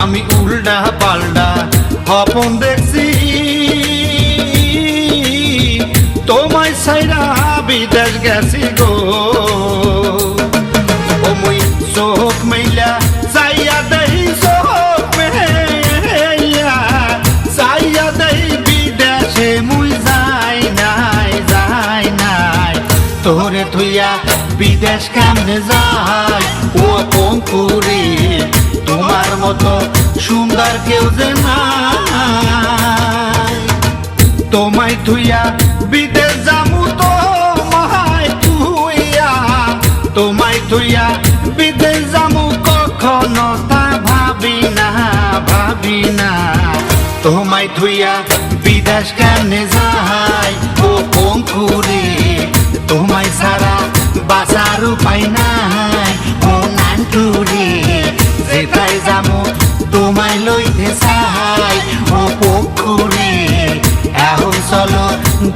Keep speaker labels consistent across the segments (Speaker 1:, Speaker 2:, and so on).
Speaker 1: আমি উল্টা পাল্টা স্বপন দেখছি তোমায় ছাইরা বিদেশ গেছি গো ও মুই চোখ মেলা চাইয়া দেই চোখ মেলা চাইয়া দেই বিদেশে মুই যাই নাই তোরে থুইয়া বিদেশ কেমনে যাই ও পঙ্কুরি তোমার মতো সুন্দর কেউ যে নাই তোমায় থুইয়া বিদেশ যামু তোমায় থুইয়া বিদেশ যামু কখনো তা ভাবি না তোমায় থুইয়া বিদেশ কেমনে যাই ও পঙ্কুরি তোমায় ছাড়া বাঁচার উপায় নাই ও নান্টুরি যেটাই যামু তোমায় লইতে চাই ও পঙ্কুরি এখন চলো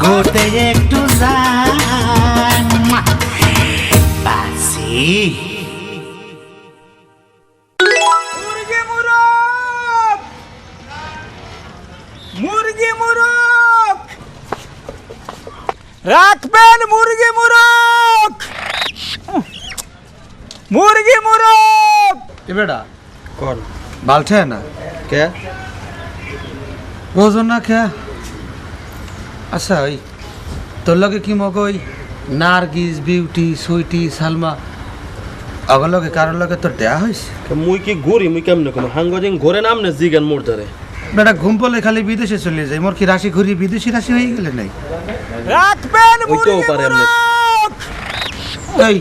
Speaker 1: ঘুরতে একটু যাই বাসি
Speaker 2: মুরগি মুরগ রাখবেন মুরগি মুরগ মুরগি মুরগ
Speaker 3: এ বেটা কর বালছে না কে বোঝো না কে আচ্ছা ওই তোর লগে কি মগ ওই নার্গিস বিউটি সুইটি সালমা অগর লগে কারোর লগে তোর দেয়া হয়েছে
Speaker 4: মুই কি ঘুরি মুই কেমনে কোনো হাঙ্গদিন ঘরে নাম না জিগান মোর ধরে
Speaker 3: বেটা ঘুম পড়লে খালি বিদেশে চলে যায় মোর কি রাশি ঘুরি বিদেশি রাশি হয়ে গেলে নাই
Speaker 2: রাখবেন
Speaker 4: ওইটাও
Speaker 2: মুরগি
Speaker 4: পারে এমনি।
Speaker 2: মুরগ
Speaker 3: এই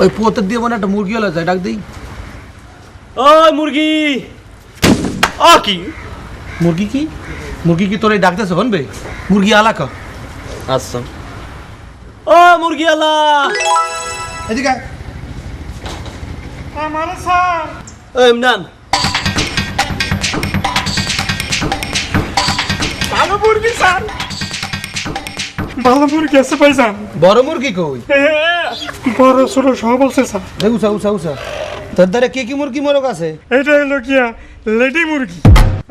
Speaker 3: ওই পোতের দিয়ে মনে একটা মুরগি হলো যায় ডাক দিই
Speaker 4: ওই মুরগি কি
Speaker 3: মুরগি কি তোর এই ডাকতেছে বনবে মুরগি আলাক
Speaker 4: আচ্ছা ও মুরগি আলা
Speaker 3: এদিকে
Speaker 2: আমার স্যার
Speaker 4: ওই ইমরান
Speaker 2: ভালো মুরগি স্যার ভালো মুরগি আছে ভাইজান
Speaker 3: বড় মুরগি কই
Speaker 2: বড় ছোট সব বলছে স্যার
Speaker 3: উষা উষা উষা তোর দ্বারা কি মুরগি মোরগ আছে
Speaker 2: এটা হলো কিয়া লেডি মুরগি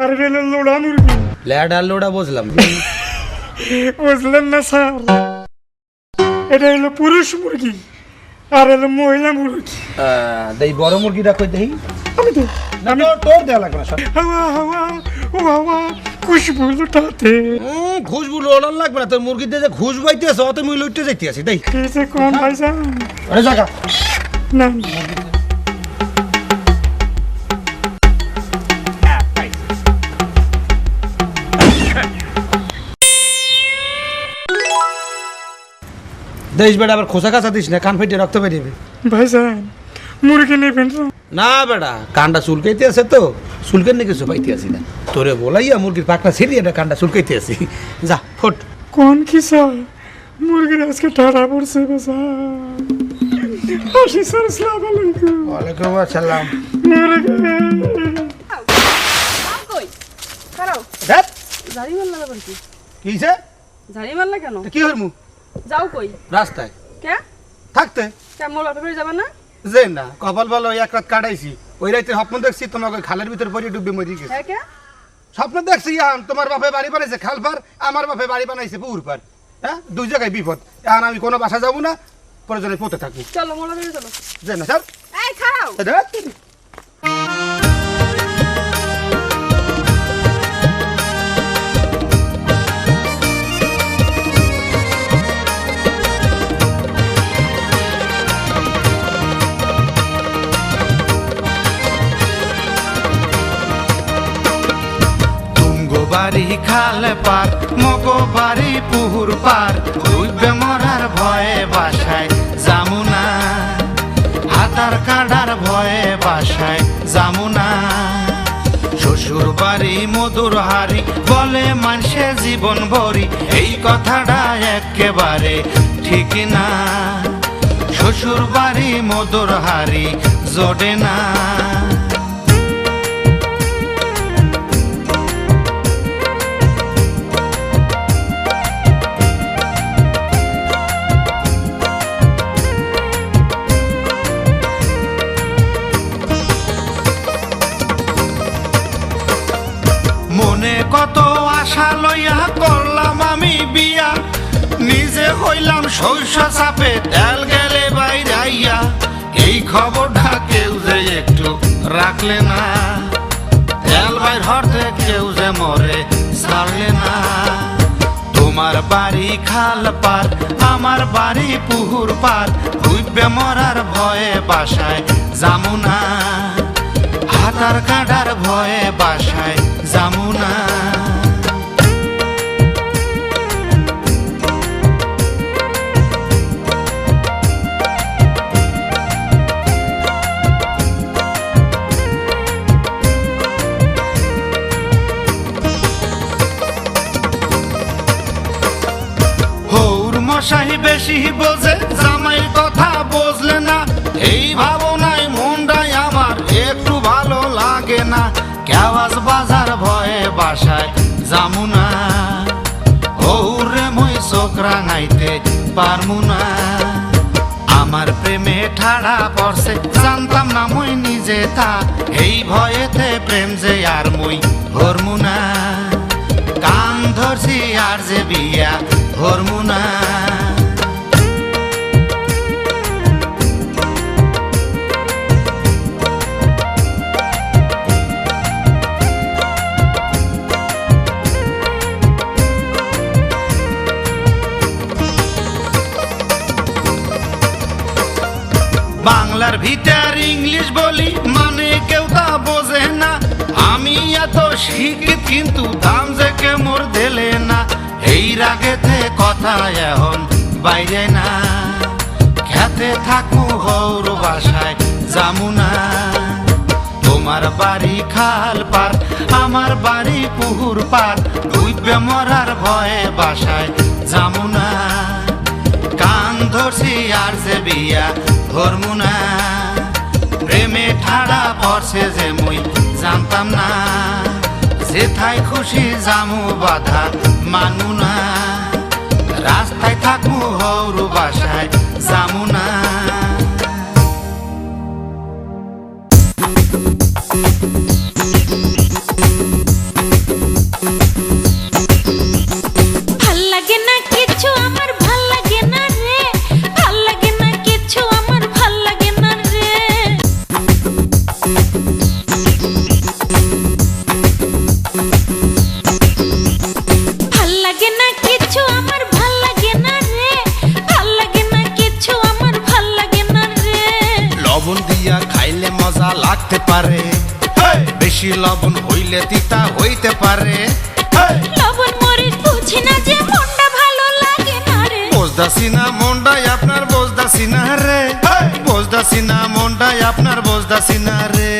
Speaker 2: আর এটা হলো লোড়া মুরগি
Speaker 3: ল্যাড আর লোডা বুঝলাম
Speaker 2: বুঝলেন না স্যার এটা হলো পুরুষ মুরগি আর হলো মহিলা মুরগি
Speaker 3: দেই বড় মুরগিটা কই দেই
Speaker 2: আমি তো
Speaker 3: আমি তোর দেয়া লাগবে না
Speaker 2: হাওয়া হাওয়া ও হাওয়া খুশবু লুটাতে
Speaker 3: খুশবু লোড়ান লাগবে না তোর মুরগি দিয়ে যে ঘুষ বাইতেছ অত মুই লুটতে যাইতে আছি দেই
Speaker 2: এসে কোন ভাইজান
Speaker 3: আরে জায়গা
Speaker 2: না
Speaker 3: দেশ বেটা আবার খোসা খাসা দিস না কান ফেটে রক্ত বেরিয়ে
Speaker 2: ভাইজান মুরগি নেবেন তো?
Speaker 3: না বেটা কানটা চুলকাইতে আছে তো চুলকেন না কিছু পাইতে আসি না তোরে বলাইয়া মুরগির পাকনা ছিঁড়িয়ে এটা কানটা চুলকাইতে আসি যা ফোট
Speaker 2: কোন কি স্যার মুরগির আজকে টাটা পড়ছে বাজান হাসি স্যার আসসালামু আলাইকুম
Speaker 3: ওয়ালাইকুম আসসালাম
Speaker 2: মুরগি
Speaker 5: কই খারাও
Speaker 3: দেখ
Speaker 5: ঝাড়ি মারলা না বলছি
Speaker 3: কিছে
Speaker 5: ঝাড়ি মারলা কেন
Speaker 3: কি হরমু
Speaker 5: যাও কই
Speaker 3: রাস্তায়
Speaker 5: কে
Speaker 3: থাকতে
Speaker 5: কেমন বাপে বাড়ি যাবে না
Speaker 3: যে না কপাল ভালো এক রাত কাটাইছি ওই রাতে স্বপ্ন দেখছি তোমাকে ওই খালের ভিতর পড়ে ডুবে মরে গেছে
Speaker 5: হ্যাঁ কে
Speaker 3: স্বপ্ন দেখছি এখন তোমার বাপে বাড়ি বানাইছে খাল পার আমার বাপে বাড়ি বানাইছে পুকুর পার হ্যাঁ দুই জায়গায় বিপদ এখন আমি কোনো বাসা যাবো না প্রয়োজনে পথে থাকবো
Speaker 5: চলো মোলা ধরে চলো
Speaker 3: যে না স্যার
Speaker 5: এই খারাও
Speaker 1: বাড়ি খাল পার মগো বাড়ি পুহুর পার উইবে মরার ভয়ে বাসায় যামুনা হাতার কাটার ভয়ে বাসায় যামুনা শ্বশুর বাড়ি মধুর হারি বলে মানুষে জীবন ভরি এই কথাটা একেবারে ঠিক না শ্বশুর বাড়ি মধুর হারি জোড়ে না মনে কত আশা লইয়া করলাম আমি বিয়া, নিজে হইলাম শৈশ চাপে তেল গেলে বাইরাইয়া। এই খবরটা কেউ যে একটু রাখলে না, তেল বাইর হতে কেউ যে মরে ছাড়লে না। তোমার বাড়ি খাল পার, আমার বাড়ি পুকুর পার, ডুববে মরার ভয়ে বাসায় যামু না, হাতার কাঁটার ভয়ে বাসায় যামু না। মশাই বেশি বোঝে, জামাইয়ের কথা বুঝলে না, এই ভাবনায় মনটাই আমার একটু ভালো লাগে না। কেওয়াজ বাজার ভয়ে বাসায় যামু না, ওরে মই চোখ রাঙাইতে পারমু না। আমার প্রেমে ঠাড়া পড়ছে, জানতাম না মই নিজে তা, এই ভয়েতে প্রেম যে আর মই হরমু না। কান ধরছি আর যে বিয়া হরমু না। বাংলার ভিতর ইংলিশ বলি, মানে কেউ তা বোঝে না। আমি এত শিখি কিন্তু দাম যে কে মোর দিলে না। এই রাগেতে কথা এখন বাইরে না, খেতে থাকমু হৌর বাসায় যামু না। তোমার বাড়ি খাল পার, আমার বাড়ি পুকুর পার, ডুববে মরার ভয়ে বাসায় যামু না। কান ধরছি আর যে বিয়া হরমু না। প্রেমে ঠাড়া পড়ছে যে মুই জানতাম না, যেথায় খুশি যামু বাধা মানু না। রাস্তায় থাকমু হৌর বাসায় যামু না। লবণ দিয়া খাইলে মজা লাগতে পারে, বেশি লবণ হইলে তিতা হইতে পারে।
Speaker 6: লবণ মরিচ বুঝি না যে মনটা ভালো লাগে না রে,
Speaker 1: বুঝদাসি না মনটাই আপনার বুঝদাসি না রে, বুঝদাসি না মনটাই আপনার বুঝদাসি না রে।